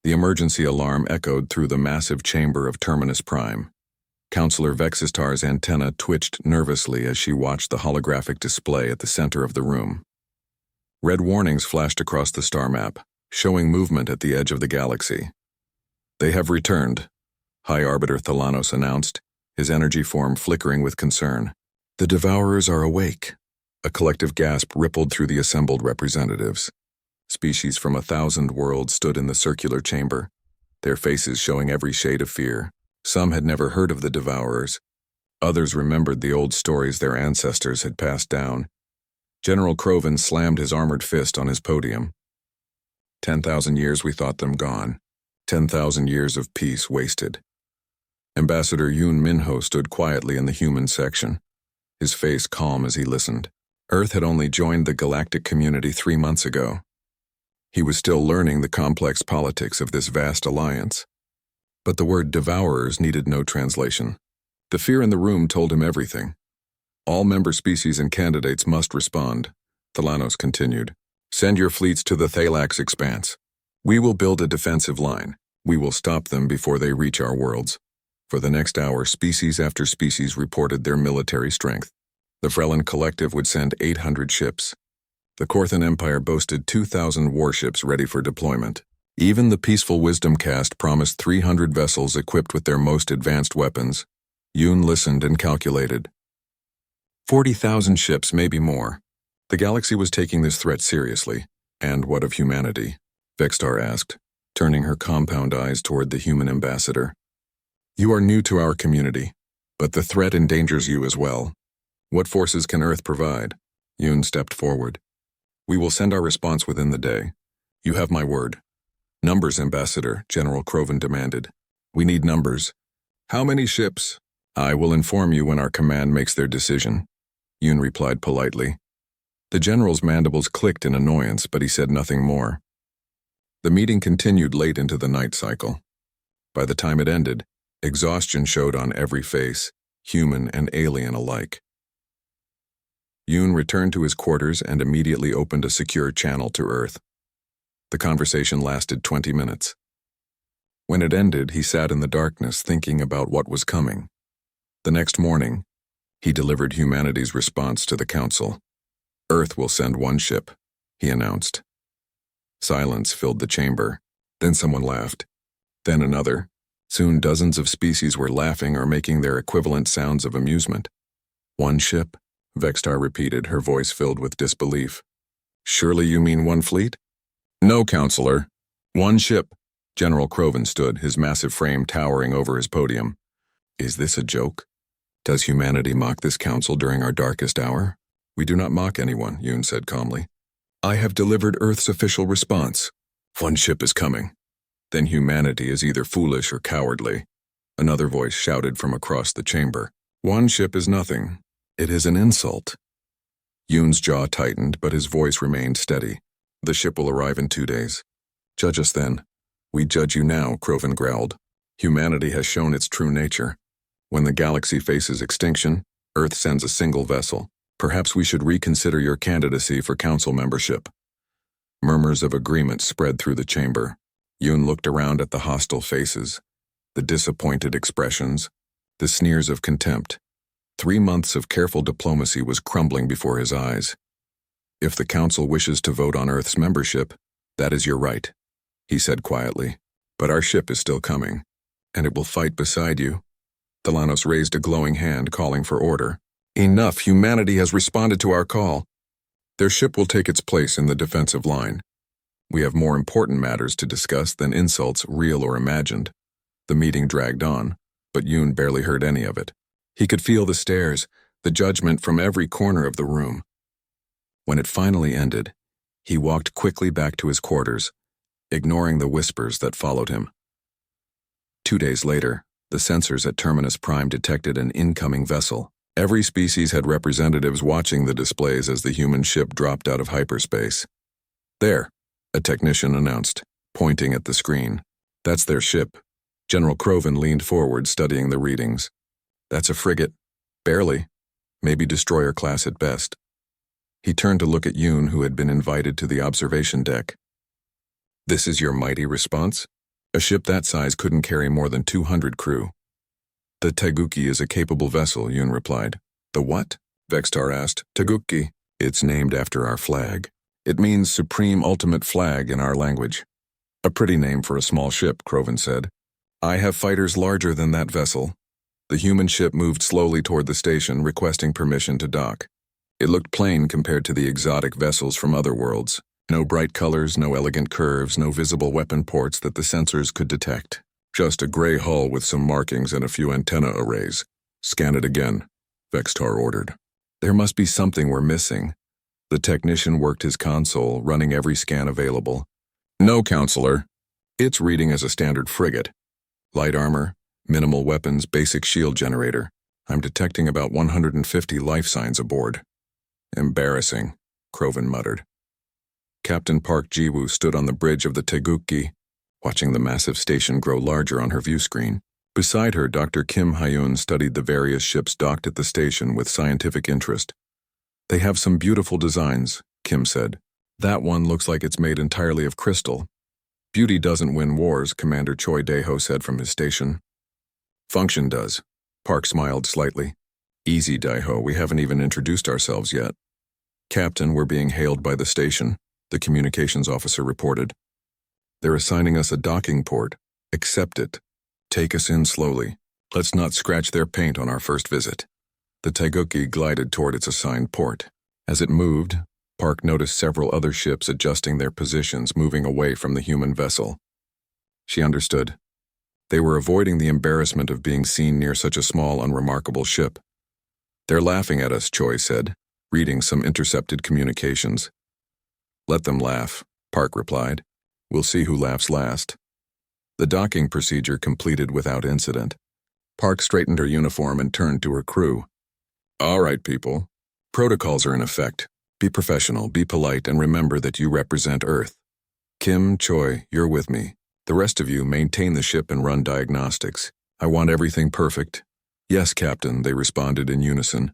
The emergency alarm echoed through the massive chamber of Terminus Prime. Counselor Vexistar's antenna twitched nervously as she watched the holographic display at the center of the room. Red warnings flashed across the star map, showing movement at the edge of the galaxy. "They have returned," High Arbiter Thalanos announced, his energy form flickering with concern. "The Devourers are awake." A collective gasp rippled through the assembled representatives. Species from 1,000 worlds stood in the circular chamber, their faces showing every shade of fear. Some had never heard of the Devourers. Others remembered the old stories their ancestors had passed down. General Croven slammed his armored fist on his podium. 10,000 years we thought them gone. 10,000 years of peace wasted. Ambassador Yoon Minho stood quietly in the human section, his face calm as he listened. Earth had only joined the galactic community 3 months ago. He was still learning the complex politics of this vast alliance. But the word Devourers needed no translation. The fear in the room told him everything. "All member species and candidates must respond," Thalanos continued. "Send your fleets to the Thalax expanse. We will build a defensive line. We will stop them before they reach our worlds." For the next hour, species after species reported their military strength. The Frelan Collective would send 800 ships. The Korthan Empire boasted 2,000 warships ready for deployment. Even the Peaceful Wisdom Caste promised 300 vessels equipped with their most advanced weapons. Yoon listened and calculated. 40,000 ships, maybe more. The galaxy was taking this threat seriously. And what of humanity? Vextar asked, turning her compound eyes toward the human ambassador. "You are new to our community, but the threat endangers you as well. What forces can Earth provide?" Yoon stepped forward. "We will send our response within the day. You have my word." "Numbers, Ambassador," General Croven demanded. "We need numbers." "How many ships?" "I will inform you when our command makes their decision," Yoon replied politely. The general's mandibles clicked in annoyance, but he said nothing more. The meeting continued late into the night cycle. By the time it ended, exhaustion showed on every face, human and alien alike. Yoon returned to his quarters and immediately opened a secure channel to Earth. The conversation lasted 20 minutes. When it ended, he sat in the darkness thinking about what was coming. The next morning, he delivered humanity's response to the Council. "Earth will send 1 ship," he announced. Silence filled the chamber. Then someone laughed. Then another. Soon dozens of species were laughing or making their equivalent sounds of amusement. "1 ship?" Vextar repeated, her voice filled with disbelief. "Surely you mean 1 fleet?" "No, Counselor. 1 ship." General Croven stood, his massive frame towering over his podium. "Is this a joke? Does humanity mock this council during our darkest hour?" "We do not mock anyone," Yoon said calmly. "I have delivered Earth's official response. 1 ship is coming. Then humanity is either foolish or cowardly." Another voice shouted from across the chamber. 1 ship is nothing. It is an insult." Yoon's jaw tightened, but his voice remained steady. "The ship will arrive in 2 days. Judge us then." "We judge you now," Croven growled. "Humanity has shown its true nature. When the galaxy faces extinction, Earth sends a single vessel. Perhaps we should reconsider your candidacy for council membership." Murmurs of agreement spread through the chamber. Yoon looked around at the hostile faces, the disappointed expressions, the sneers of contempt. 3 months of careful diplomacy was crumbling before his eyes. "If the council wishes to vote on Earth's membership, that is your right," he said quietly. "But our ship is still coming, and it will fight beside you." Thalanos raised a glowing hand, calling for order. "Enough! Humanity has responded to our call. Their ship will take its place in the defensive line. We have more important matters to discuss than insults, real or imagined." The meeting dragged on, but Yoon barely heard any of it. He could feel the stares, the judgment from every corner of the room. When it finally ended, he walked quickly back to his quarters, ignoring the whispers that followed him. 2 days later, the sensors at Terminus Prime detected an incoming vessel. Every species had representatives watching the displays as the human ship dropped out of hyperspace. "There," a technician announced, pointing at the screen. "That's their ship." General Croven leaned forward, studying the readings. "That's a frigate. Barely. Maybe destroyer class at best." He turned to look at Yoon, who had been invited to the observation deck. "This is your mighty response?" A ship that size couldn't carry more than 200 crew. The Taguki is a capable vessel, Yun replied. The what? Vextar asked. Taguki. It's named after our flag. It means supreme ultimate flag in our language. A pretty name for a small ship, Kroven said. I have fighters larger than that vessel. The human ship moved slowly toward the station, requesting permission to dock. It looked plain compared to the exotic vessels from other worlds. No bright colors, no elegant curves, no visible weapon ports that the sensors could detect. Just a gray hull with some markings and a few antenna arrays. Scan it again, Vextar ordered. There must be something we're missing. The technician worked his console, running every scan available. No, Counselor. It's reading as a standard frigate. Light armor, minimal weapons, basic shield generator. I'm detecting about 150 life signs aboard. Embarrassing, Kroven muttered. Captain Park Jiwoo stood on the bridge of the Taguki, watching the massive station grow larger on her view screen. Beside her, Dr. Kim Hyun studied the various ships docked at the station with scientific interest. They have some beautiful designs, Kim said. That one looks like it's made entirely of crystal. Beauty doesn't win wars, Commander Choi Daeho said from his station. Function does. Park smiled slightly. Easy, Daeho, we haven't even introduced ourselves yet. Captain, we're being hailed by the station, the communications officer reported. They're assigning us a docking port. Accept it. Take us in slowly. Let's not scratch their paint on our first visit. The Taguki glided toward its assigned port. As it moved, Park noticed several other ships adjusting their positions, moving away from the human vessel. She understood. They were avoiding the embarrassment of being seen near such a small, unremarkable ship. They're laughing at us, Choi said, reading some intercepted communications. Let them laugh, Park replied. We'll see who laughs last. The docking procedure completed without incident. Park straightened her uniform and turned to her crew. All right, people. Protocols are in effect. Be professional, be polite, and remember that you represent Earth. Kim, Choi, you're with me. The rest of you maintain the ship and run diagnostics. I want everything perfect. Yes, Captain, they responded in unison.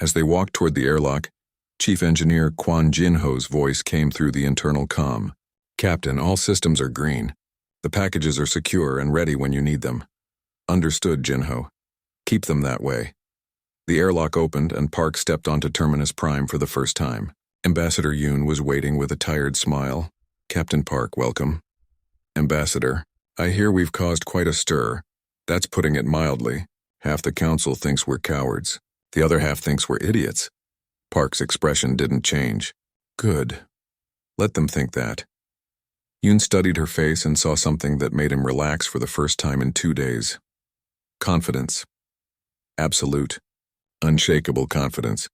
As they walked toward the airlock, Chief Engineer Kwon Jinho's voice came through the internal comm. Captain, all systems are green. The packages are secure and ready when you need them. Understood, Jinho. Keep them that way. The airlock opened and Park stepped onto Terminus Prime for the first time. Ambassador Yoon was waiting with a tired smile. Captain Park, welcome. Ambassador, I hear we've caused quite a stir. That's putting it mildly. Half the council thinks we're cowards. The other half thinks we're idiots. Park's expression didn't change. Good. Let them think that. Yoon studied her face and saw something that made him relax for the first time in 2 days. Confidence. Absolute. Unshakable confidence.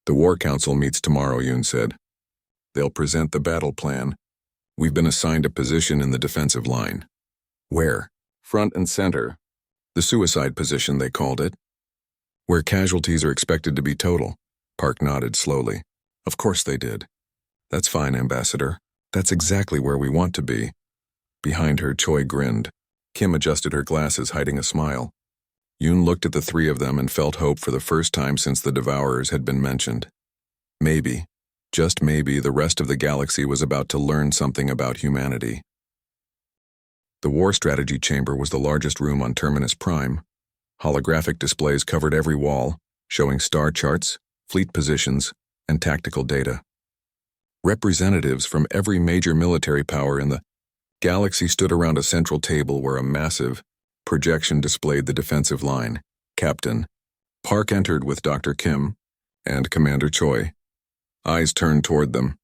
The War Council meets tomorrow, Yoon said. They'll present the battle plan. We've been assigned a position in the defensive line. Where? Front and center. The suicide position, they called it. Where casualties are expected to be total. Park nodded slowly. Of course they did. That's fine, Ambassador. That's exactly where we want to be. Behind her, Choi grinned. Kim adjusted her glasses, hiding a smile. Yoon looked at the three of them and felt hope for the first time since the Devourers had been mentioned. Maybe, just maybe, the rest of the galaxy was about to learn something about humanity. The War Strategy Chamber was the largest room on Terminus Prime. Holographic displays covered every wall, showing star charts, fleet positions, and tactical data. Representatives from every major military power in the galaxy stood around a central table where a massive projection displayed the defensive line. Captain. Park entered with Dr. Kim and Commander Choi. Eyes turned toward them.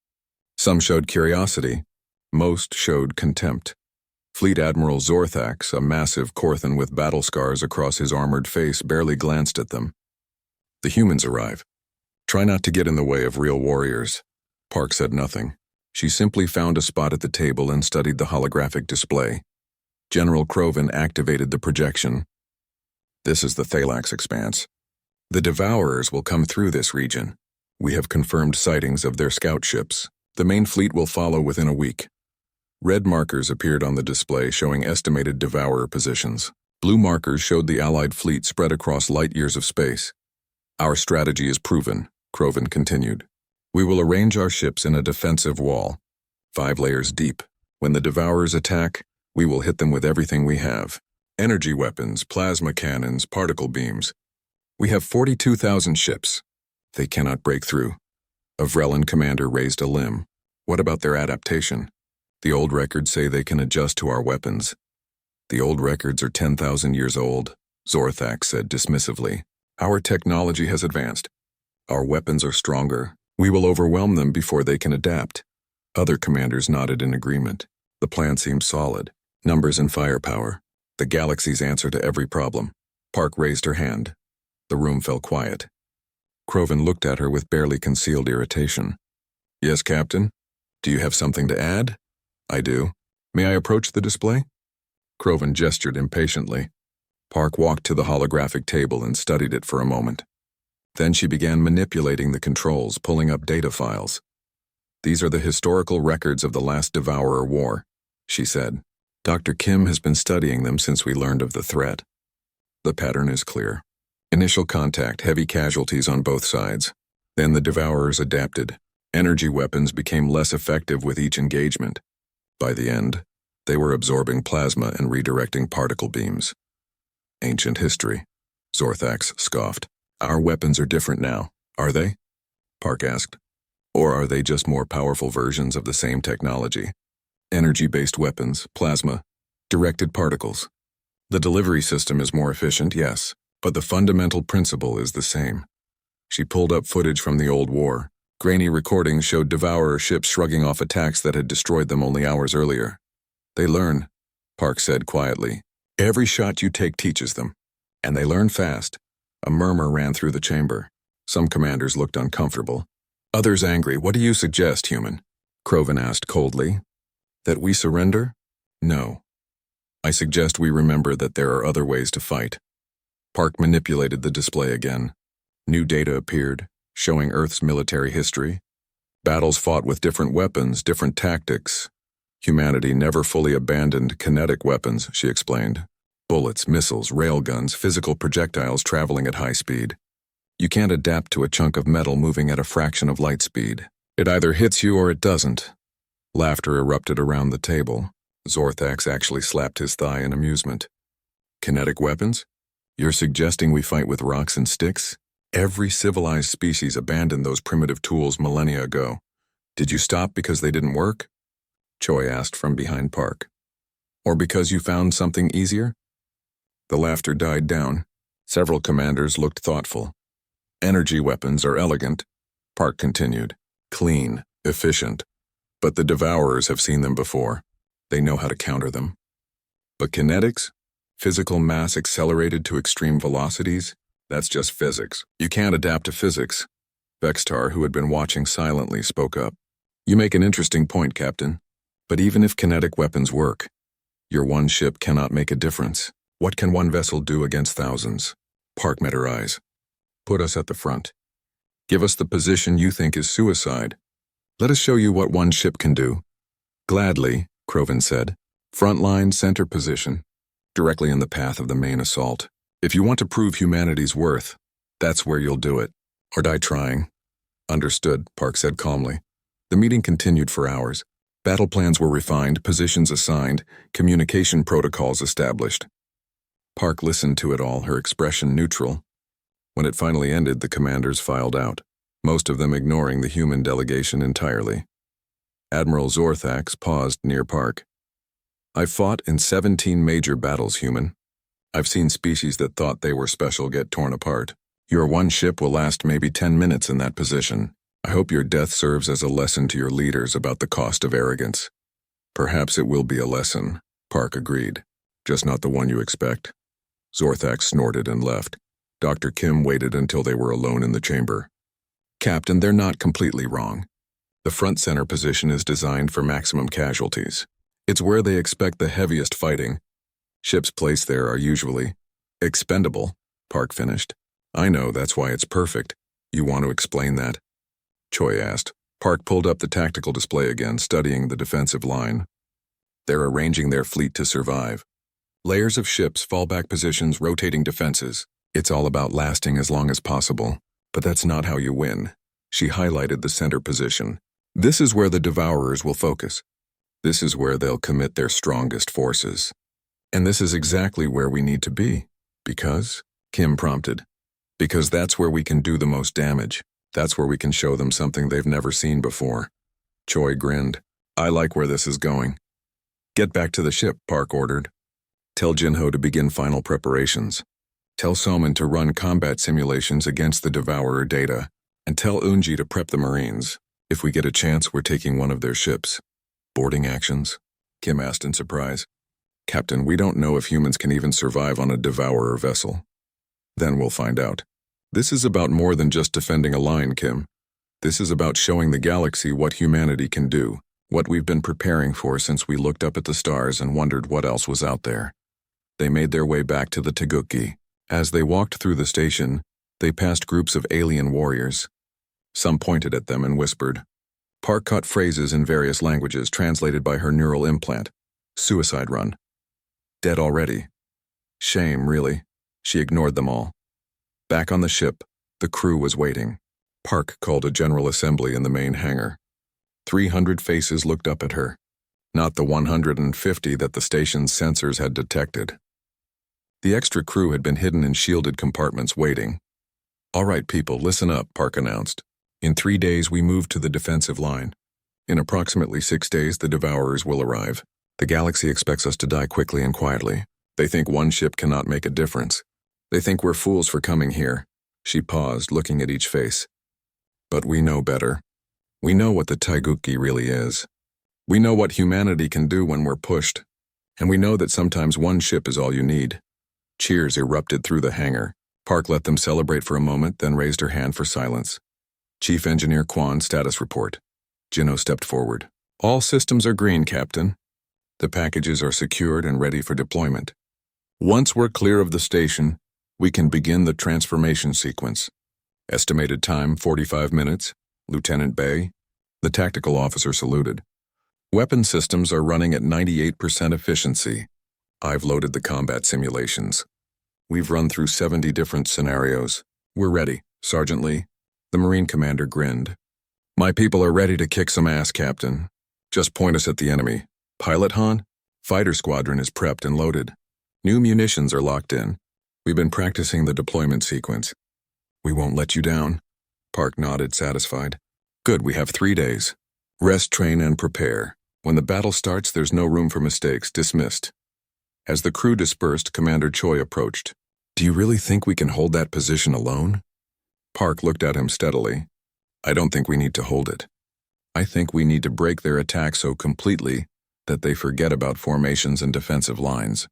Some showed curiosity. Most showed contempt. Fleet Admiral Zorthax, a massive Korthan with battle scars across his armored face, barely glanced at them. The humans arrive. Try not to get in the way of real warriors. Park said nothing. She simply found a spot at the table and studied the holographic display. General Kroven activated the projection. This is the Thalax Expanse. The Devourers will come through this region. We have confirmed sightings of their scout ships. The main fleet will follow within a week. Red markers appeared on the display showing estimated Devourer positions. Blue markers showed the Allied fleet spread across light years of space. Our strategy is proven, Kroven continued. We will arrange our ships in a defensive wall, 5 layers deep. When the Devourers attack, We will hit them with everything we have. Energy weapons, plasma cannons, particle beams. We have 42,000 ships. They cannot break through. A Vrellan commander raised a limb. What about their adaptation? The old records say they can adjust to our weapons. The old records are 10,000 years old, Zorthak said dismissively. Our technology has advanced. Our weapons are stronger. We will overwhelm them before they can adapt. Other commanders nodded in agreement. The plan seemed solid. Numbers and firepower. The galaxy's answer to every problem. Park raised her hand. The room fell quiet. Kroven looked at her with barely concealed irritation. Yes, Captain? Do you have something to add? I do. May I approach the display? Kroven gestured impatiently. Park walked to the holographic table and studied it for a moment. Then she began manipulating the controls, pulling up data files. These are the historical records of the last Devourer War, she said. Dr. Kim has been studying them since we learned of the threat. The pattern is clear. Initial contact, heavy casualties on both sides. Then the Devourers adapted. Energy weapons became less effective with each engagement. By the end, they were absorbing plasma and redirecting particle beams. Ancient history, Zorthax scoffed. Our weapons are different now, are they? Park asked. Or are they just more powerful versions of the same technology? Energy-based weapons, plasma, directed particles. The delivery system is more efficient, yes, but the fundamental principle is the same. She pulled up footage from the old war. Grainy recordings showed Devourer ships shrugging off attacks that had destroyed them only hours earlier. They learn, Park said quietly. Every shot you take teaches them. And they learn fast. A murmur ran through the chamber. Some commanders looked uncomfortable. Others angry. What do you suggest, human? Kroven asked coldly. That we surrender? No. I suggest we remember that there are other ways to fight. Park manipulated the display again. New data appeared, showing Earth's military history. Battles fought with different weapons, different tactics. Humanity never fully abandoned kinetic weapons, she explained. Bullets, missiles, railguns, physical projectiles traveling at high speed. You can't adapt to a chunk of metal moving at a fraction of light speed. It either hits you or it doesn't. Laughter erupted around the table. Zorthax actually slapped his thigh in amusement. Kinetic weapons? You're suggesting we fight with rocks and sticks? Every civilized species abandoned those primitive tools millennia ago. Did you stop because they didn't work? Choi asked from behind Park. Or because you found something easier? The laughter died down. Several commanders looked thoughtful. Energy weapons are elegant, Park continued. Clean, efficient. But the Devourers have seen them before. They know how to counter them. But kinetics? Physical mass accelerated to extreme velocities? That's just physics. You can't adapt to physics. Vextar, who had been watching silently, spoke up. You make an interesting point, Captain. But even if kinetic weapons work, your one ship cannot make a difference. What can one vessel do against thousands? Park met her eyes. Put us at the front. Give us the position you think is suicide. Let us show you what one ship can do. Gladly, Kroven said. Frontline center position, directly in the path of the main assault. If you want to prove humanity's worth, that's where you'll do it. Or die trying. Understood, Park said calmly. The meeting continued for hours. Battle plans were refined, positions assigned, communication protocols established. Park listened to it all, her expression neutral. When it finally ended, the commanders filed out, most of them ignoring the human delegation entirely. Admiral Zorthax paused near Park. I've fought in 17 major battles, human. I've seen species that thought they were special get torn apart. Your one ship will last maybe 10 minutes in that position. I hope your death serves as a lesson to your leaders about the cost of arrogance. Perhaps it will be a lesson, Park agreed. Just not the one you expect. Zorthax snorted and left. Dr. Kim waited until they were alone in the chamber. Captain, they're not completely wrong. The front center position is designed for maximum casualties. It's where they expect the heaviest fighting. Ships placed there are usually expendable, Park finished. I know, that's why it's perfect. You want to explain that? Choi asked. Park pulled up the tactical display again, studying the defensive line. They're arranging their fleet to survive. Layers of ships, fallback positions, rotating defenses. It's all about lasting as long as possible. But that's not how you win. She highlighted the center position. This is where the Devourers will focus. This is where they'll commit their strongest forces. And this is exactly where we need to be. Because? Kim prompted. Because that's where we can do the most damage. That's where we can show them something they've never seen before. Choi grinned. I like where this is going. Get back to the ship, Park ordered. Tell Jinho to begin final preparations. Tell Soman to run combat simulations against the Devourer data. And tell Unji to prep the Marines. If we get a chance, we're taking one of their ships. Boarding actions? Kim asked in surprise. Captain, we don't know if humans can even survive on a Devourer vessel. Then we'll find out. This is about more than just defending a line, Kim. This is about showing the galaxy what humanity can do, what we've been preparing for since we looked up at the stars and wondered what else was out there. They made their way back to the Teguki. As they walked through the station, they passed groups of alien warriors. Some pointed at them and whispered. Park caught phrases in various languages translated by her neural implant. Suicide run. Dead already. Shame, really. She ignored them all. Back on the ship, the crew was waiting. Park called a general assembly in the main hangar. 300 faces looked up at her. Not the 150 that the station's sensors had detected. The extra crew had been hidden in shielded compartments waiting. All right, people, listen up, Park announced. In 3 days, we move to the defensive line. In approximately 6 days, the Devourers will arrive. The galaxy expects us to die quickly and quietly. They think one ship cannot make a difference. They think we're fools for coming here. She paused, looking at each face. But we know better. We know what the Teguki really is. We know what humanity can do when we're pushed. And we know that sometimes one ship is all you need. Cheers erupted through the hangar. Park let them celebrate for a moment, then raised her hand for silence. Chief Engineer Kwan, status report. Jinho stepped forward. All systems are green, Captain. The packages are secured and ready for deployment. Once we're clear of the station, we can begin the transformation sequence. Estimated time, 45 minutes. Lieutenant Bay. The tactical officer saluted. Weapon systems are running at 98% efficiency. I've loaded the combat simulations. We've run through 70 different scenarios. We're ready, Sergeant Lee. The Marine commander grinned. My people are ready to kick some ass, Captain. Just point us at the enemy. Pilot Han? Fighter squadron is prepped and loaded. New munitions are locked in. We've been practicing the deployment sequence. We won't let you down. Park nodded, satisfied. Good, we have 3 days. Rest, train, and prepare. When the battle starts, there's no room for mistakes. Dismissed. As the crew dispersed, Commander Choi approached. Do you really think we can hold that position alone? Park looked at him steadily. I don't think we need to hold it. I think we need to break their attack so completely that they forget about formations and defensive lines.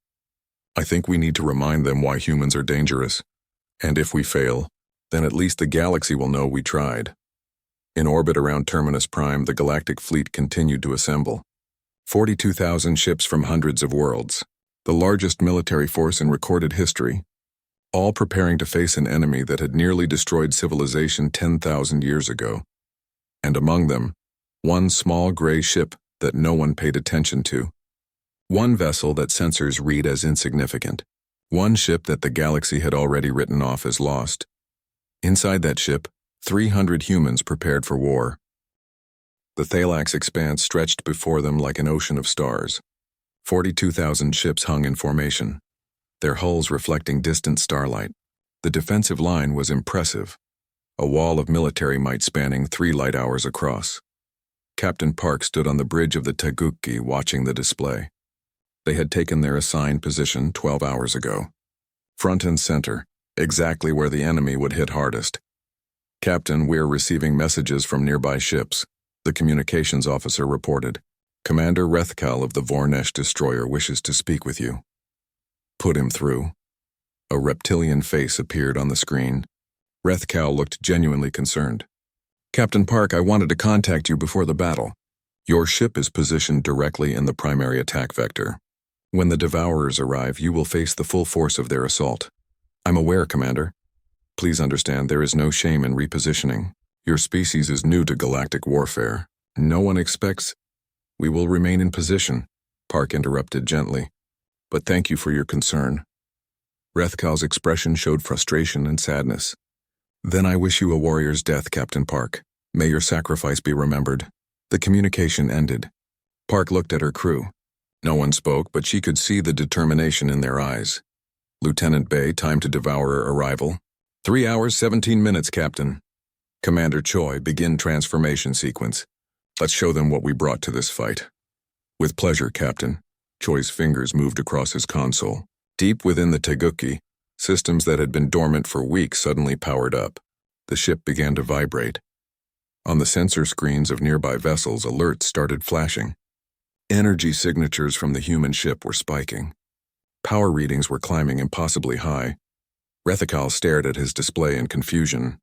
I think we need to remind them why humans are dangerous. And if we fail, then at least the galaxy will know we tried. In orbit around Terminus Prime, the Galactic Fleet continued to assemble. 42,000 ships from hundreds of worlds, the largest military force in recorded history, all preparing to face an enemy that had nearly destroyed civilization 10,000 years ago. And among them, one small gray ship that no one paid attention to. One vessel that sensors read as insignificant. One ship that the galaxy had already written off as lost. Inside that ship, 300 humans prepared for war. The Thalax expanse stretched before them like an ocean of stars. 42,000 ships hung in formation, their hulls reflecting distant starlight. The defensive line was impressive, a wall of military might spanning 3 light hours across. Captain Park stood on the bridge of the Teguki watching the display. They had taken their assigned position 12 hours ago. Front and center, exactly where the enemy would hit hardest. Captain, we're receiving messages from nearby ships, the communications officer reported. Commander Rethkal of the Vornesh destroyer wishes to speak with you. Put him through. A reptilian face appeared on the screen. Rethkal looked genuinely concerned. Captain Park, I wanted to contact you before the battle. Your ship is positioned directly in the primary attack vector. When the Devourers arrive, you will face the full force of their assault. I'm aware, Commander. Please understand there is no shame in repositioning. Your species is new to galactic warfare. No one expects... We will remain in position, Park interrupted gently. But thank you for your concern. Rethkal's expression showed frustration and sadness. Then I wish you a warrior's death, Captain Park. May your sacrifice be remembered. The communication ended. Park looked at her crew. No one spoke, but she could see the determination in their eyes. Lieutenant Bay, time to Devourer arrival. 3 hours, 17 minutes, Captain. Commander Choi, begin transformation sequence. Let's show them what we brought to this fight. With pleasure, Captain. Choi's fingers moved across his console. Deep within the Teguki, systems that had been dormant for weeks suddenly powered up. The ship began to vibrate. On the sensor screens of nearby vessels, alerts started flashing. Energy signatures from the human ship were spiking. Power readings were climbing impossibly high. Rethikal stared at his display in confusion.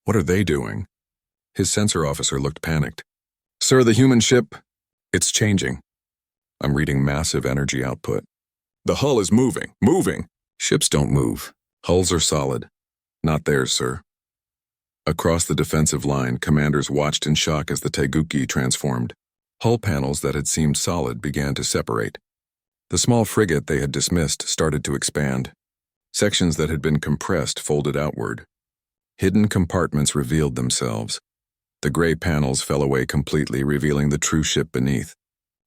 What are they doing? His sensor officer looked panicked. Sir, the human ship, it's changing. I'm reading massive energy output. The hull is moving. Ships don't move. Hulls are solid. Not theirs, sir. Across the defensive line, commanders watched in shock as the Teguki transformed. Hull panels that had seemed solid began to separate. The small frigate they had dismissed started to expand. Sections that had been compressed folded outward. Hidden compartments revealed themselves. The gray panels fell away completely, revealing the true ship beneath.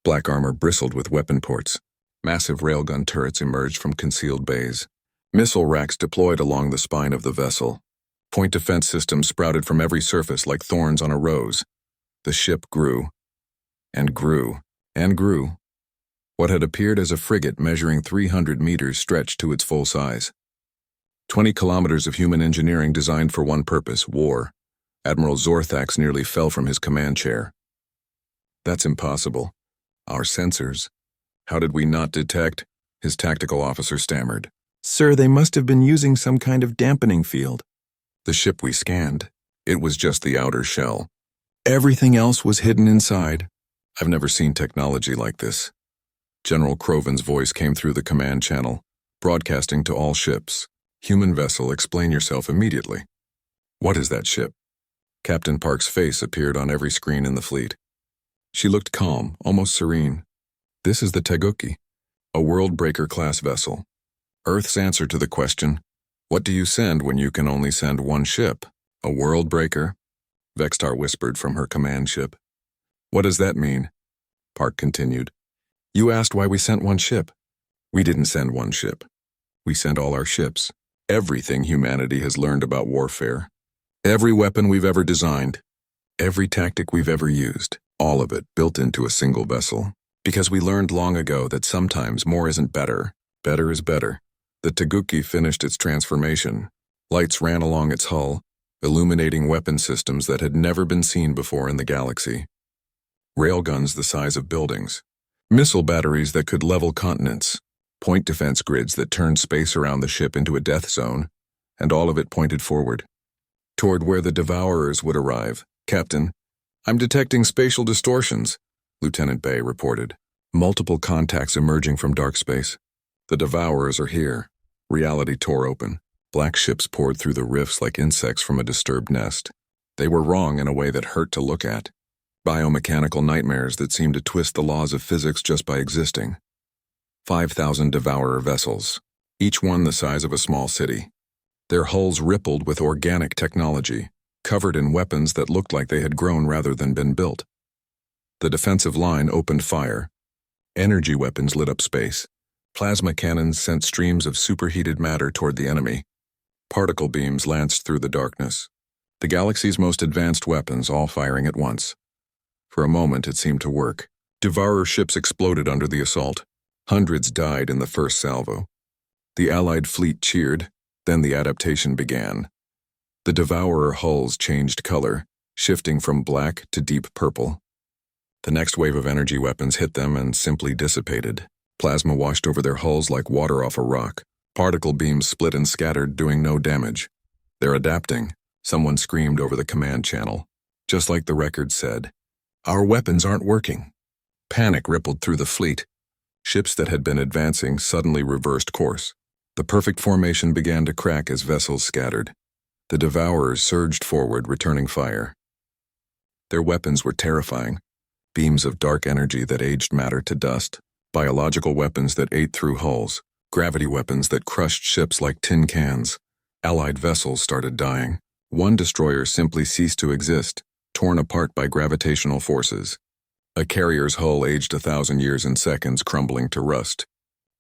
Black armor bristled with weapon ports. Massive railgun turrets emerged from concealed bays. Missile racks deployed along the spine of the vessel. Point defense systems sprouted from every surface like thorns on a rose. The ship grew. And grew. And grew. What had appeared as a frigate measuring 300 meters stretched to its full size. 20 kilometers of human engineering designed for one purpose, war. Admiral Zorthax nearly fell from his command chair. That's impossible. Our sensors. How did we not detect? His tactical officer stammered. Sir, they must have been using some kind of dampening field. The ship we scanned. It was just the outer shell. Everything else was hidden inside. I've never seen technology like this. General Croven's voice came through the command channel, broadcasting to all ships. Human vessel, explain yourself immediately. What is that ship? Captain Park's face appeared on every screen in the fleet. She looked calm, almost serene. This is the Teguki, a world-breaker-class vessel. Earth's answer to the question, what do you send when you can only send one ship? A world breaker? Vextar whispered from her command ship. What does that mean? Park continued. You asked why we sent one ship. We didn't send one ship. We sent all our ships. Everything humanity has learned about warfare. Every weapon we've ever designed. Every tactic we've ever used. All of it built into a single vessel. Because we learned long ago that sometimes more isn't better. Better is better. The Teguki finished its transformation. Lights ran along its hull, illuminating weapon systems that had never been seen before in the galaxy. Railguns the size of buildings. Missile batteries that could level continents. Point defense grids that turned space around the ship into a death zone, and all of it pointed forward. Toward where the Devourers would arrive. Captain, I'm detecting spatial distortions, Lieutenant Bay reported. Multiple contacts emerging from dark space. The Devourers are here. Reality tore open. Black ships poured through the rifts like insects from a disturbed nest. They were wrong in a way that hurt to look at. Biomechanical nightmares that seemed to twist the laws of physics just by existing. 5,000 Devourer vessels, each one the size of a small city. Their hulls rippled with organic technology, covered in weapons that looked like they had grown rather than been built. The defensive line opened fire. Energy weapons lit up space. Plasma cannons sent streams of superheated matter toward the enemy. Particle beams lanced through the darkness. The galaxy's most advanced weapons all firing at once. For a moment, it seemed to work. Devourer ships exploded under the assault. Hundreds died in the first salvo. The Allied fleet cheered, then the adaptation began. The Devourer hulls changed color, shifting from black to deep purple. The next wave of energy weapons hit them and simply dissipated. Plasma washed over their hulls like water off a rock. Particle beams split and scattered, doing no damage. They're adapting, someone screamed over the command channel. Just like the record said, our weapons aren't working. Panic rippled through the fleet. Ships that had been advancing suddenly reversed course. The perfect formation began to crack as vessels scattered. The Devourers surged forward, returning fire. Their weapons were terrifying. Beams of dark energy that aged matter to dust. Biological weapons that ate through hulls. Gravity weapons that crushed ships like tin cans. Allied vessels started dying. One destroyer simply ceased to exist, torn apart by gravitational forces. A carrier's hull aged 1,000 years in seconds, crumbling to rust.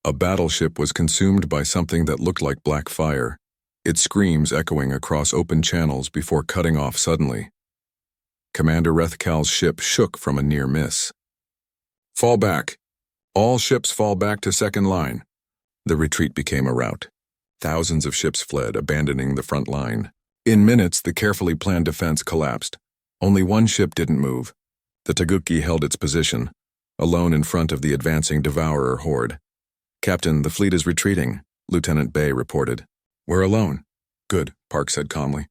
A battleship was consumed by something that looked like black fire, its screams echoing across open channels before cutting off suddenly. Commander Rethkal's ship shook from a near miss. "Fall back. All ships fall back to second line." The retreat became a rout. Thousands of ships fled, abandoning the front line. In minutes, the carefully planned defense collapsed. Only one ship didn't move. The Taguki held its position, alone in front of the advancing Devourer horde. "Captain, the fleet is retreating," Lieutenant Bay reported. "We're alone." "Good," Park said calmly.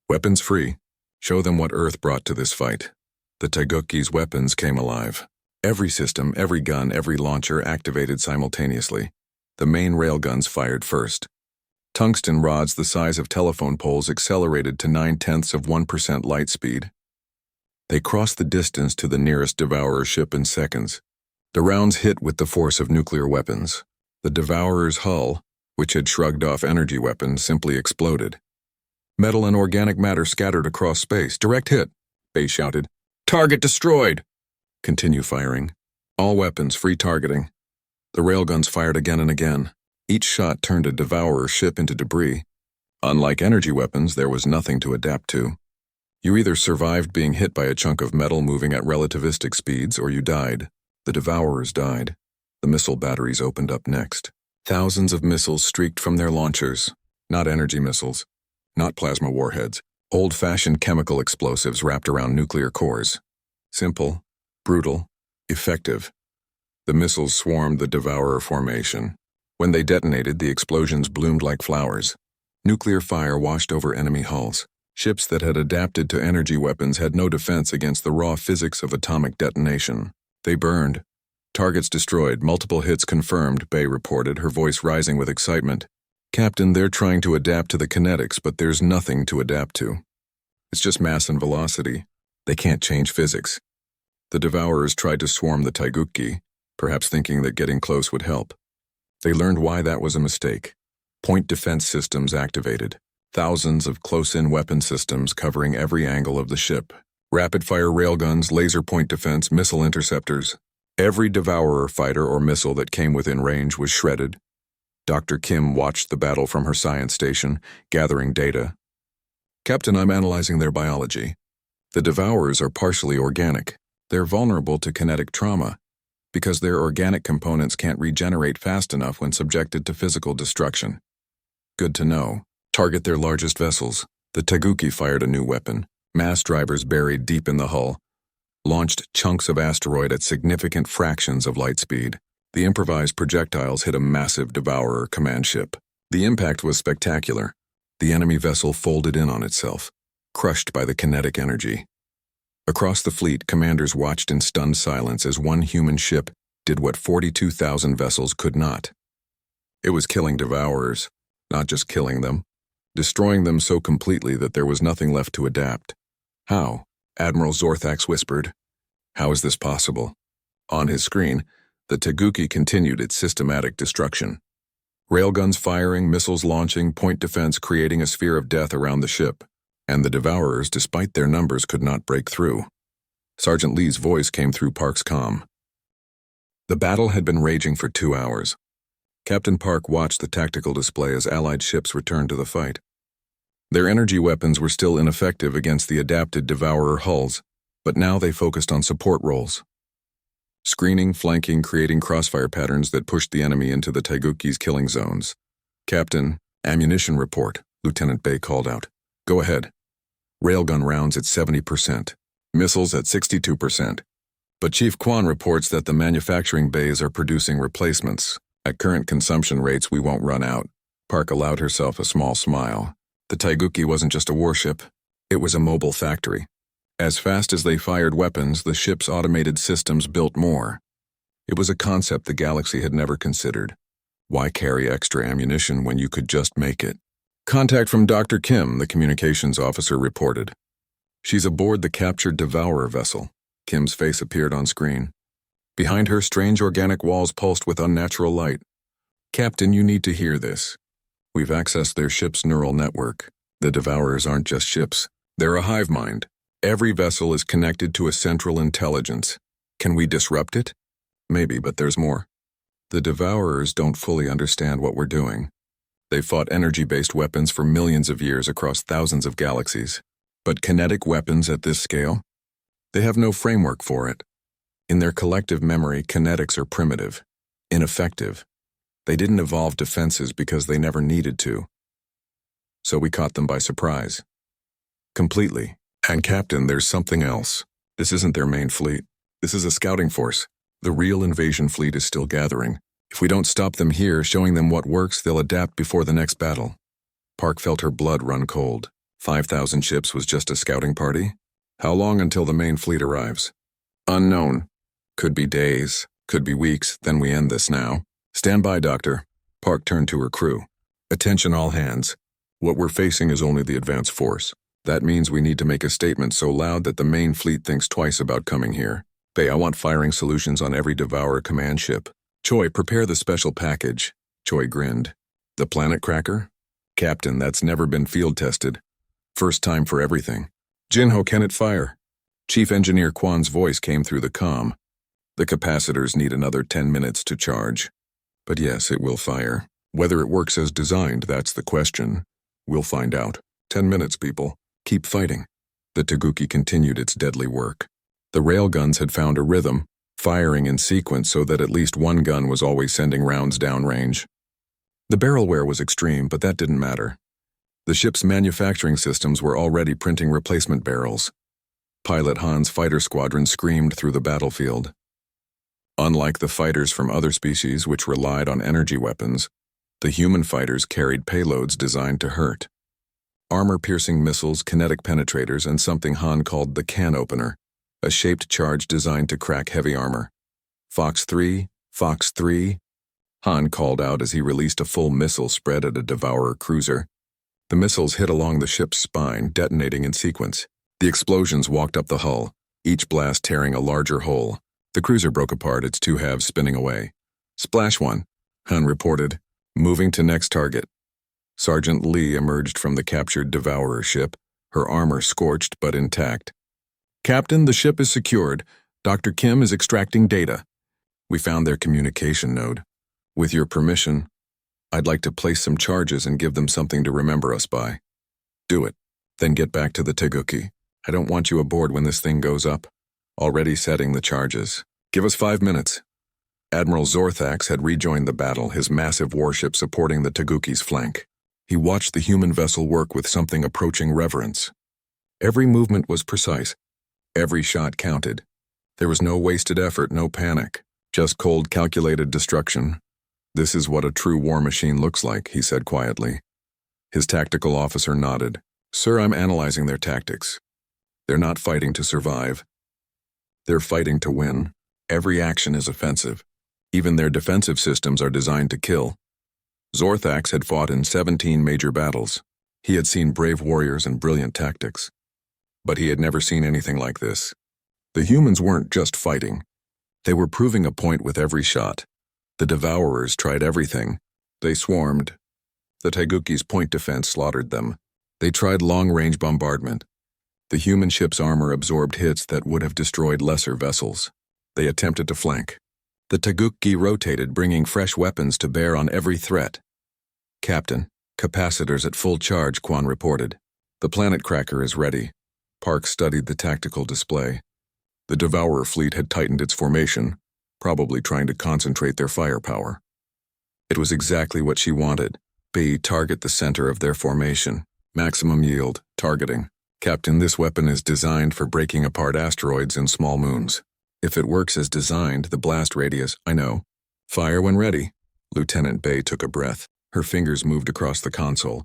"Weapons free. Show them what Earth brought to this fight." The Taguki's weapons came alive. Every system, every gun, every launcher activated simultaneously. The main railguns fired first. Tungsten rods the size of telephone poles accelerated to 0.9% light speed. They crossed the distance to the nearest Devourer ship in seconds. The rounds hit with the force of nuclear weapons. The Devourer's hull, which had shrugged off energy weapons, simply exploded. Metal and organic matter scattered across space. "Direct hit," Bay shouted. "Target destroyed." "Continue firing. All weapons, free targeting." The railguns fired again and again. Each shot turned a Devourer ship into debris. Unlike energy weapons, there was nothing to adapt to. You either survived being hit by a chunk of metal moving at relativistic speeds, or you died. The Devourers died. The missile batteries opened up next. Thousands of missiles streaked from their launchers. Not energy missiles. Not plasma warheads. Old-fashioned chemical explosives wrapped around nuclear cores. Simple, brutal, effective. The missiles swarmed the Devourer formation. When they detonated, the explosions bloomed like flowers. Nuclear fire washed over enemy hulls. Ships that had adapted to energy weapons had no defense against the raw physics of atomic detonation. They burned. Targets destroyed, multiple hits confirmed, Bay reported, her voice rising with excitement. "Captain, they're trying to adapt to the kinetics, but there's nothing to adapt to. It's just mass and velocity. They can't change physics." The Devourers tried to swarm the Taiguki, perhaps thinking that getting close would help. They learned why that was a mistake. Point defense systems activated. Thousands of close-in weapon systems covering every angle of the ship. Rapid-fire railguns, laser point defense, missile interceptors. Every Devourer fighter or missile that came within range was shredded. Dr. Kim watched the battle from her science station, gathering data. "Captain, I'm analyzing their biology. The Devourers are partially organic. They're vulnerable to kinetic trauma because their organic components can't regenerate fast enough when subjected to physical destruction." "Good to know. Target their largest vessels." The Taguki fired a new weapon. Mass drivers buried deep in the hull. Launched chunks of asteroid at significant fractions of light speed. The improvised projectiles hit a massive Devourer command ship. The impact was spectacular. The enemy vessel folded in on itself, crushed by the kinetic energy. Across the fleet, commanders watched in stunned silence as one human ship did what 42,000 vessels could not. It was killing Devourers, not just killing them, destroying them so completely that there was nothing left to adapt. "How?" Admiral Zorthax whispered. "How is this possible?" On his screen, the Taguki continued its systematic destruction. Railguns firing, missiles launching, point defense creating a sphere of death around the ship. And the Devourers, despite their numbers, could not break through. Sergeant Lee's voice came through Park's comm. The battle had been raging for 2 hours. Captain Park watched the tactical display as Allied ships returned to the fight. Their energy weapons were still ineffective against the adapted Devourer hulls, but now they focused on support roles. Screening, flanking, creating crossfire patterns that pushed the enemy into the Taiguki's killing zones. "Captain, ammunition report," Lieutenant Bay called out. "Go ahead." "Railgun rounds at 70%. Missiles at 62%. But Chief Kwan reports that the manufacturing bays are producing replacements. At current consumption rates, we won't run out." Park allowed herself a small smile. The Taiguki wasn't just a warship. It was a mobile factory. As fast as they fired weapons, the ship's automated systems built more. It was a concept the galaxy had never considered. Why carry extra ammunition when you could just make it? "Contact from Dr. Kim," the communications officer reported. "She's aboard the captured Devourer vessel." Kim's face appeared on screen. Behind her, strange organic walls pulsed with unnatural light. "Captain, you need to hear this. We've accessed their ship's neural network. The Devourers aren't just ships. They're a hive mind. Every vessel is connected to a central intelligence, Can we disrupt it? Maybe, but there's more. The Devourers don't fully understand what we're doing. They've fought energy-based weapons for millions of years across thousands of galaxies. But kinetic weapons at this scale? They have no framework for it. In their collective memory, kinetics are primitive, ineffective. They didn't evolve defenses because they never needed to. So we caught them by surprise. Completely. And Captain, there's something else. This isn't their main fleet. This is a scouting force. The real invasion fleet is still gathering. If we don't stop them here, showing them what works, they'll adapt before the next battle. Park felt her blood run cold. 5,000 ships was just a scouting party? How long until the main fleet arrives? Unknown. Could be days, could be weeks, then we end this now. Stand by, Doctor. Park turned to her crew. Attention all hands. What we're facing is only the advance force. That means we need to make a statement so loud that the main fleet thinks twice about coming here. Bay, I want firing solutions on every Devourer command ship. Choi, prepare the special package. Choi grinned. The planet cracker? Captain, that's never been field tested. First time for everything. Jinho, can it fire? Chief Engineer Kwan's voice came through the comm. The capacitors need another 10 minutes to charge. But yes, it will fire. Whether it works as designed, that's the question. We'll find out. 10 minutes, people. Keep fighting. The Taguchi continued its deadly work. The railguns had found a rhythm, firing in sequence so that at least one gun was always sending rounds downrange. The barrel wear was extreme, but that didn't matter. The ship's manufacturing systems were already printing replacement barrels. Pilot Han's fighter squadron screamed through the battlefield. Unlike the fighters from other species which relied on energy weapons, the human fighters carried payloads designed to hurt. Armor-piercing missiles, kinetic penetrators, and something Han called the can opener, a shaped charge designed to crack heavy armor. Fox 3, Fox 3, Han called out as he released a full missile spread at a Devourer cruiser. The missiles hit along the ship's spine, detonating in sequence. The explosions walked up the hull, each blast tearing a larger hole. The cruiser broke apart, its two halves spinning away. Splash one, Han reported, moving to next target. Sergeant Lee emerged from the captured Devourer ship, her armor scorched but intact. Captain, the ship is secured. Dr. Kim is extracting data. We found their communication node. With your permission, I'd like to place some charges and give them something to remember us by. Do it, then get back to the Taguchi. I don't want you aboard when this thing goes up. Already setting the charges. Give us 5 minutes. Admiral Zorthax had rejoined the battle, his massive warship supporting the Taguchi's flank. He watched the human vessel work with something approaching reverence. Every movement was precise. Every shot counted. There was no wasted effort, no panic. Just cold, calculated destruction. This is what a true war machine looks like, he said quietly. His tactical officer nodded. Sir, I'm analyzing their tactics. They're not fighting to survive. They're fighting to win. Every action is offensive. Even their defensive systems are designed to kill. Zorthax had fought in 17 major battles. He had seen brave warriors and brilliant tactics. But he had never seen anything like this. The humans weren't just fighting. They were proving a point with every shot. The Devourers tried everything. They swarmed. The Taguchi's point defense slaughtered them. They tried long-range bombardment. The human ship's armor absorbed hits that would have destroyed lesser vessels. They attempted to flank. The Taguchi rotated, bringing fresh weapons to bear on every threat. Captain, capacitors at full charge, Kwan reported. The planet cracker is ready. Park studied the tactical display. The Devourer fleet had tightened its formation, probably trying to concentrate their firepower. It was exactly what she wanted. B, target the center of their formation. Maximum yield, targeting. Captain, this weapon is designed for breaking apart asteroids and small moons. If it works as designed, the blast radius, I know. Fire when ready. Lieutenant Bay took a breath. Her fingers moved across the console.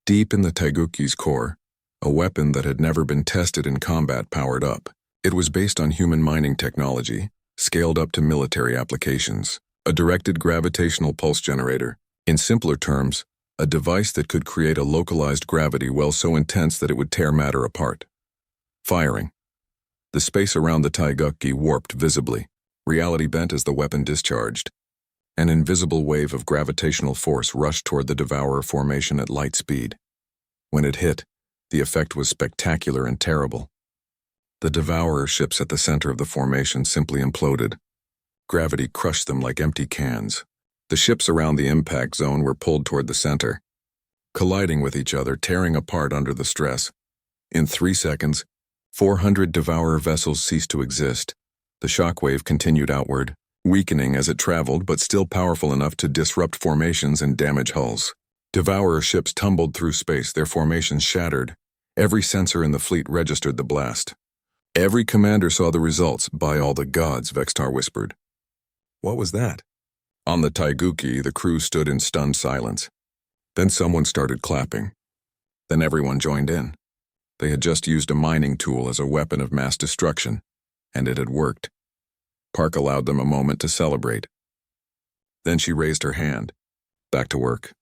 Deep in the Taguchi's core, a weapon that had never been tested in combat powered up. It was based on human mining technology, scaled up to military applications. A directed gravitational pulse generator. In simpler terms, a device that could create a localized gravity well so intense that it would tear matter apart. Firing. The space around the Taiguchi warped visibly. Reality bent as the weapon discharged. An invisible wave of gravitational force rushed toward the Devourer formation at light speed. When it hit, the effect was spectacular and terrible. The Devourer ships at the center of the formation simply imploded. Gravity crushed them like empty cans. The ships around the impact zone were pulled toward the center, colliding with each other, tearing apart under the stress. In 3 seconds, 400 Devourer vessels ceased to exist. The shockwave continued outward, weakening as it traveled but still powerful enough to disrupt formations and damage hulls. Devourer ships tumbled through space, their formations shattered. Every sensor in the fleet registered the blast. Every commander saw the results. By all the gods, Vextar whispered. What was that? On the Taiguchi, the crew stood in stunned silence. Then someone started clapping. Then everyone joined in. They had just used a mining tool as a weapon of mass destruction, and it had worked. Park allowed them a moment to celebrate. Then she raised her hand. Back to work.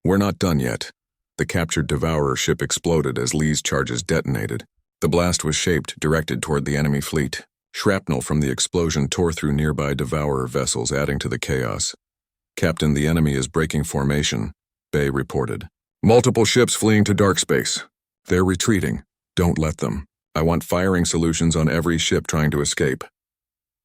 We're not done yet. The captured Devourer ship exploded as Lee's charges detonated. The blast was shaped, directed toward the enemy fleet. Shrapnel from the explosion tore through nearby Devourer vessels, adding to the chaos. Captain, the enemy is breaking formation, Bay reported. Multiple ships fleeing to dark space. They're retreating. Don't let them. I want firing solutions on every ship trying to escape.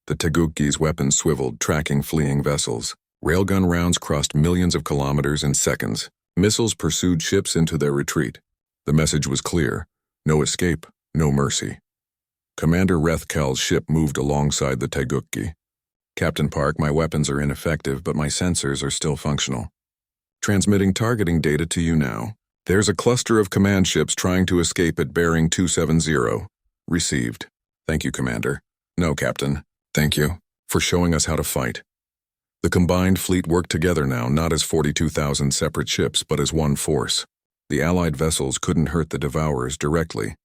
The Taiguchi's weapons swiveled, tracking fleeing vessels. Railgun rounds crossed millions of kilometers in seconds. Missiles pursued ships into their retreat. The message was clear. No escape, no mercy. Commander Rethkal's ship moved alongside the Taiguchi. Captain Park, my weapons are ineffective, but my sensors are still functional. Transmitting targeting data to you now. There's a cluster of command ships trying to escape at bearing 270. Received. Thank you, Commander. No, Captain. Thank you for showing us how to fight. The combined fleet worked together now, not as 42,000 separate ships, but as one force. The Allied vessels couldn't hurt the Devourers directly,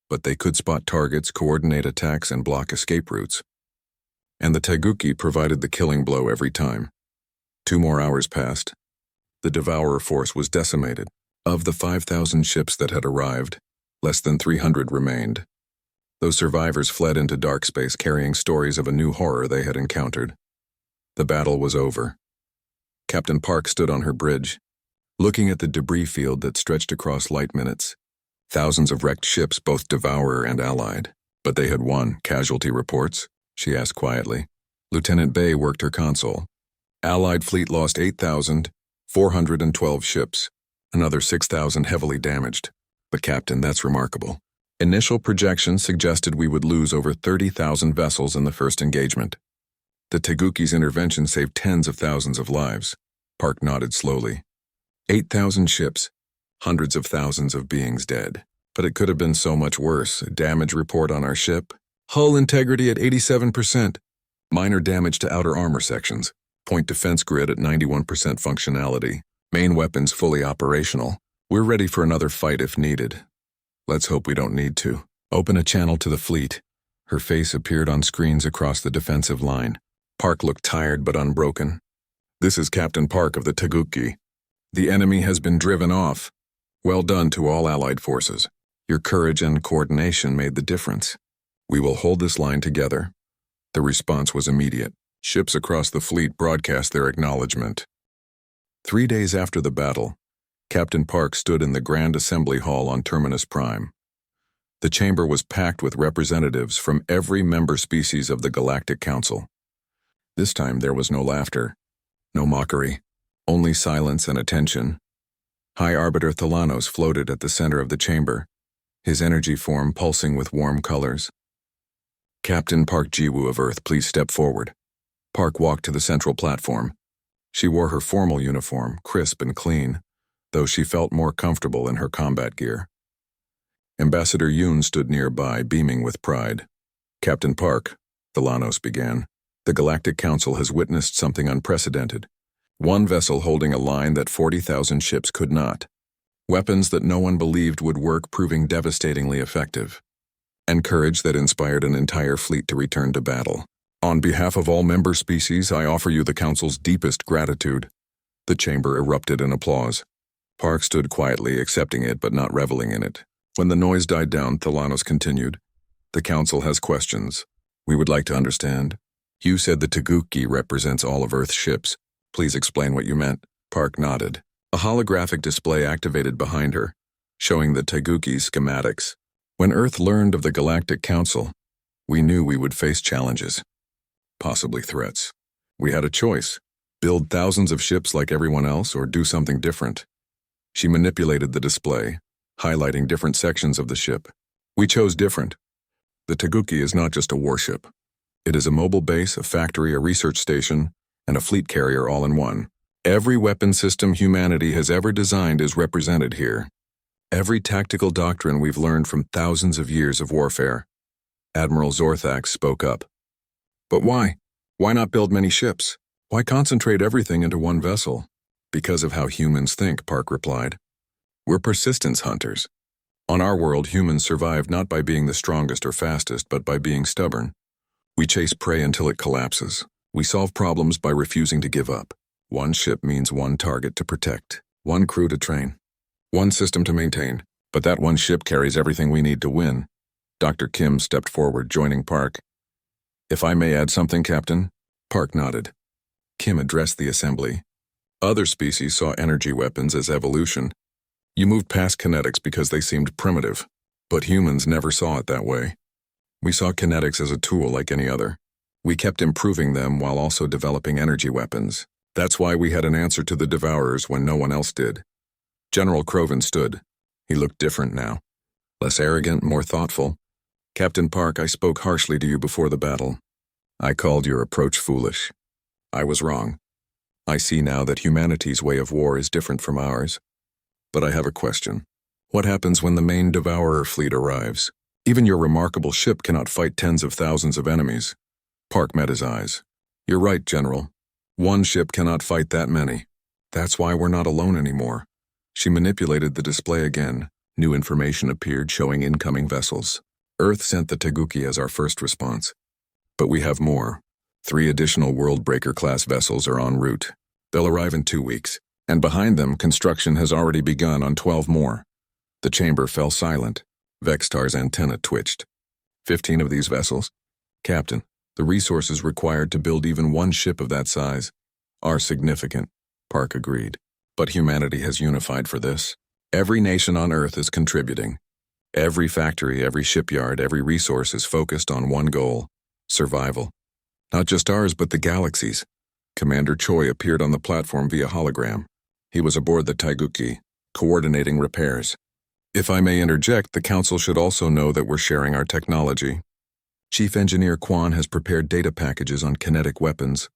but they could spot targets, coordinate attacks, and block escape routes. And the Taiguchi provided the killing blow every time. 2 more hours passed. The Devourer force was decimated. Of the 5,000 ships that had arrived, less than 300 remained. Those survivors fled into dark space carrying stories of a new horror they had encountered. The battle was over. Captain Park stood on her bridge, looking at the debris field that stretched across light minutes. Thousands of wrecked ships, both Devourer and Allied. But they had won. Casualty reports? She asked quietly. Lieutenant Bay worked her console. Allied fleet lost 8,412 ships. Another 6,000 heavily damaged. But Captain, that's remarkable. Initial projections suggested we would lose over 30,000 vessels in the first engagement. The Taiguchi's intervention saved tens of thousands of lives. Park nodded slowly. 8,000 ships, hundreds of thousands of beings dead. But it could have been so much worse. A damage report on our ship. Hull integrity at 87%. Minor damage to outer armor sections. Point defense grid at 91% functionality. Main weapons fully operational. We're ready for another fight if needed. Let's hope we don't need to. Open a channel to the fleet. Her face appeared on screens across the defensive line. Park looked tired but unbroken. This is Captain Park of the Taiguchi. The enemy has been driven off. Well done to all Allied forces. Your courage and coordination made the difference. We will hold this line together. The response was immediate. Ships across the fleet broadcast their acknowledgement. 3 days after the battle, Captain Park stood in the Grand Assembly Hall on Terminus Prime. The chamber was packed with representatives from every member species of the Galactic Council. This time there was no laughter, no mockery, only silence and attention. High Arbiter Thalanos floated at the center of the chamber, his energy form pulsing with warm colors. Captain Park Jiwoo of Earth, please step forward. Park walked to the central platform. She wore her formal uniform, crisp and clean, though she felt more comfortable in her combat gear. Ambassador Yoon stood nearby, beaming with pride. Captain Park, Thalanos began, the Galactic Council has witnessed something unprecedented. One vessel holding a line that 40,000 ships could not. Weapons that no one believed would work proving devastatingly effective. And courage that inspired an entire fleet to return to battle. On behalf of all member species, I offer you the Council's deepest gratitude. The chamber erupted in applause. Park stood quietly, accepting it but not reveling in it. When the noise died down, Thalanos continued. The Council has questions. We would like to understand. You said the Taiguchi represents all of Earth's ships. Please explain what you meant. Park nodded. A holographic display activated behind her, showing the Taiguchi's schematics. When Earth learned of the Galactic Council, we knew we would face challenges, possibly threats. We had a choice: build thousands of ships like everyone else or do something different. She manipulated the display, highlighting different sections of the ship. We chose different. The Taguki is not just a warship. It is a mobile base, a factory, a research station, and a fleet carrier all in one. Every weapon system humanity has ever designed is represented here. Every tactical doctrine we've learned from thousands of years of warfare. Admiral Zorthax spoke up. But why? Why not build many ships? Why concentrate everything into one vessel? Because of how humans think, Park replied. We're persistence hunters. On our world, humans survive not by being the strongest or fastest, but by being stubborn. We chase prey until it collapses. We solve problems by refusing to give up. One ship means one target to protect, one crew to train, one system to maintain. But that one ship carries everything we need to win. Dr. Kim stepped forward, joining Park. If I may add something, Captain? Park nodded. Kim addressed the assembly. Other species saw energy weapons as evolution. You moved past kinetics because they seemed primitive, but humans never saw it that way. We saw kinetics as a tool like any other. We kept improving them while also developing energy weapons. That's why we had an answer to the Devourers when no one else did. General Croven stood. He looked different now. Less arrogant, more thoughtful. Captain Park, I spoke harshly to you before the battle. I called your approach foolish. I was wrong. I see now that humanity's way of war is different from ours. But I have a question. What happens when the main Devourer fleet arrives? Even your remarkable ship cannot fight tens of thousands of enemies. Park met his eyes. You're right, General. One ship cannot fight that many. That's why we're not alone anymore. She manipulated the display again. New information appeared showing incoming vessels. Earth sent the Taguki as our first response. But we have more. 3 additional Worldbreaker-class vessels are en route. They'll arrive in 2 weeks. And behind them, construction has already begun on 12 more. The chamber fell silent. Vextar's antenna twitched. 15 of these vessels? Captain, the resources required to build even one ship of that size are significant, Park agreed. But humanity has unified for this. Every nation on Earth is contributing. Every factory, every shipyard, every resource is focused on one goal: survival. Not just ours, but the galaxy's. Commander Choi appeared on the platform via hologram. He was aboard the Taiguchi, coordinating repairs. If I may interject, the Council should also know that we're sharing our technology. Chief Engineer Kwan has prepared data packages on kinetic weapons,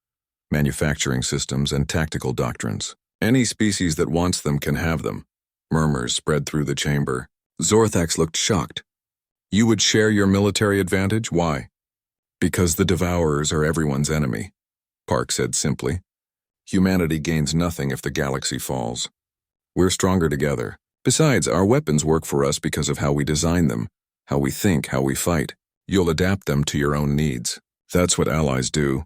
manufacturing systems, and tactical doctrines. Any species that wants them can have them. Murmurs spread through the chamber. Zorthax looked shocked. You would share your military advantage? Why? Because the Devourers are everyone's enemy, Park said simply. Humanity gains nothing if the galaxy falls. We're stronger together. Besides, our weapons work for us because of how we design them, how we think, how we fight. You'll adapt them to your own needs. That's what allies do.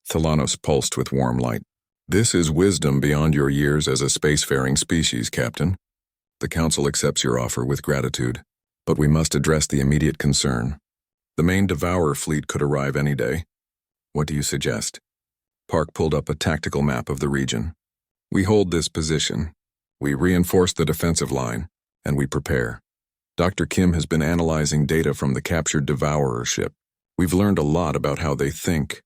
Thalanos pulsed with warm light. This is wisdom beyond your years as a spacefaring species, Captain. The Council accepts your offer with gratitude, but we must address the immediate concern. The main Devourer fleet could arrive any day. What do you suggest? Park pulled up a tactical map of the region. We hold this position. We reinforce the defensive line, and we prepare. Dr. Kim has been analyzing data from the captured Devourer ship. We've learned a lot about how they think,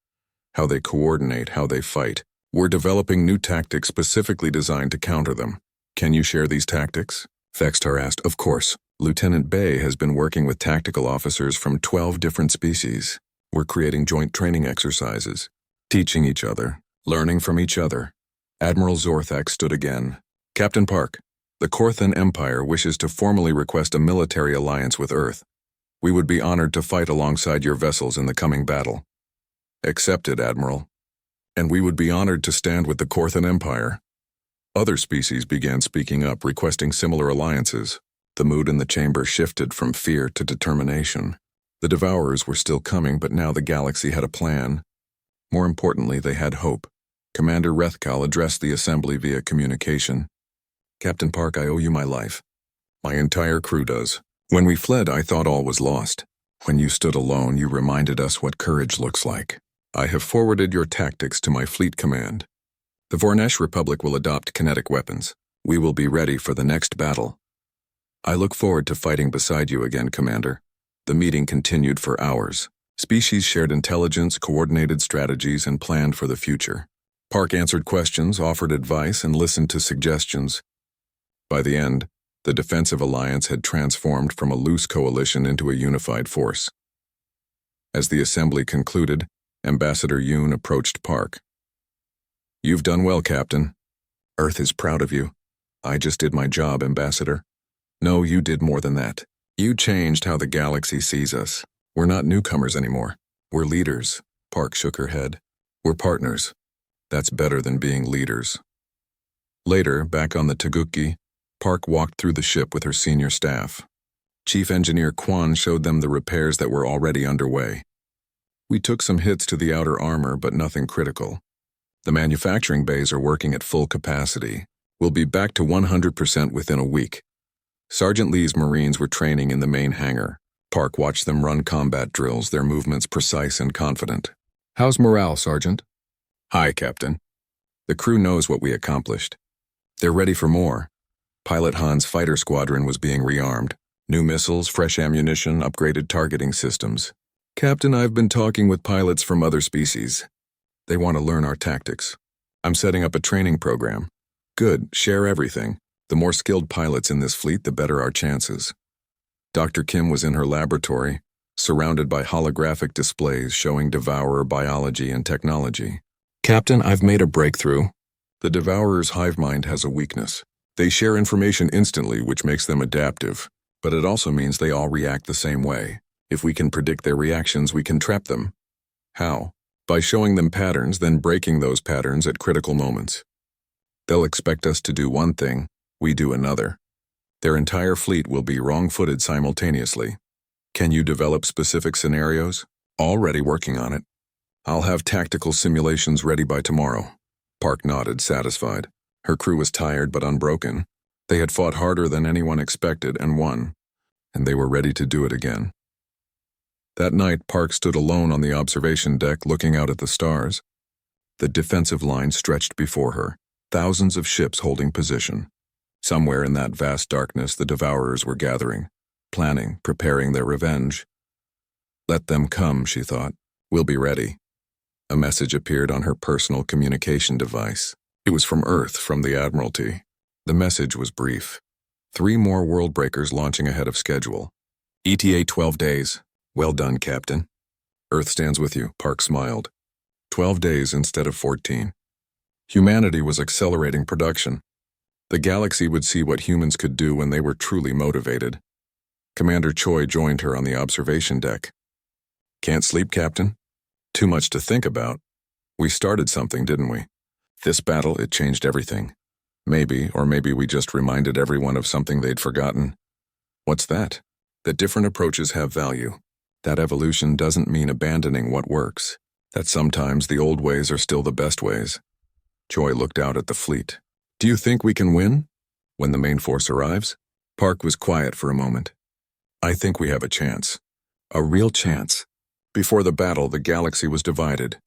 how they coordinate, how they fight. We're developing new tactics specifically designed to counter them. Can you share these tactics? Vextar asked. Of course. Lieutenant Bay has been working with tactical officers from 12 different species. We're creating joint training exercises, teaching each other, learning from each other. Admiral Zorthax stood again. Captain Park, the Korthan Empire wishes to formally request a military alliance with Earth. We would be honored to fight alongside your vessels in the coming battle. Accepted, Admiral. And we would be honored to stand with the Korthan Empire. Other species began speaking up, requesting similar alliances. The mood in the chamber shifted from fear to determination. The Devourers were still coming, but now the galaxy had a plan. More importantly, they had hope. Commander Rethkal addressed the assembly via communication. Captain Park, I owe you my life. My entire crew does. When we fled, I thought all was lost. When you stood alone, you reminded us what courage looks like. I have forwarded your tactics to my fleet command. The Vornesh Republic will adopt kinetic weapons. We will be ready for the next battle. I look forward to fighting beside you again, Commander. The meeting continued for hours. Species shared intelligence, coordinated strategies, and planned for the future. Park answered questions, offered advice, and listened to suggestions. By the end, the defensive alliance had transformed from a loose coalition into a unified force. As the assembly concluded, Ambassador Yoon approached Park. "You've done well, Captain. Earth is proud of you. I just did my job, Ambassador." "No, you did more than that. You changed how the galaxy sees us. We're not newcomers anymore. We're leaders." Park shook her head. "We're partners. That's better than being leaders." Later, back on the Taguki, Park walked through the ship with her senior staff. Chief Engineer Kwan showed them the repairs that were already underway. "We took some hits to the outer armor, but nothing critical. The manufacturing bays are working at full capacity. We'll be back to 100% within a week." Sergeant Lee's Marines were training in the main hangar. Park watched them run combat drills, their movements precise and confident. "How's morale, Sergeant?" "High, Captain. The crew knows what we accomplished. They're ready for more." Pilot Han's fighter squadron was being rearmed. New missiles, fresh ammunition, upgraded targeting systems. "Captain, I've been talking with pilots from other species. They want to learn our tactics. I'm setting up a training program." "Good, share everything. The more skilled pilots in this fleet, the better our chances." Dr. Kim was in her laboratory, surrounded by holographic displays showing Devourer biology and technology. "Captain, I've made a breakthrough." The Devourer's hive mind has a weakness. They share information instantly, which makes them adaptive, but it also means they all react the same way. If we can predict their reactions, we can trap them. How? By showing them patterns, then breaking those patterns at critical moments. They'll expect us to do one thing, we do another. Their entire fleet will be wrong-footed simultaneously. Can you develop specific scenarios? Already working on it. I'll have tactical simulations ready by tomorrow. Park nodded, satisfied. Her crew was tired but unbroken. They had fought harder than anyone expected and won, and they were ready to do it again. That night, Park stood alone on the observation deck looking out at the stars. The defensive line stretched before her, thousands of ships holding position. Somewhere in that vast darkness, the Devourers were gathering, planning, preparing their revenge. "Let them come," she thought. "We'll be ready." A message appeared on her personal communication device. It was from Earth, from the Admiralty. The message was brief. 3 more world breakers launching ahead of schedule. ETA 12 days. Well done, Captain. Earth stands with you, Park smiled. 12 days instead of 14. Humanity was accelerating production. The galaxy would see what humans could do when they were truly motivated. Commander Choi joined her on the observation deck. "Can't sleep, Captain? Too much to think about. We started something, didn't we? This battle, it changed everything. Maybe, or maybe we just reminded everyone of something they'd forgotten." "What's that?" "That different approaches have value. That evolution doesn't mean abandoning what works. That sometimes the old ways are still the best ways." Choi looked out at the fleet. "Do you think we can win? When the main force arrives?" Park was quiet for a moment. "I think we have a chance. A real chance." Before the battle, the galaxy was divided.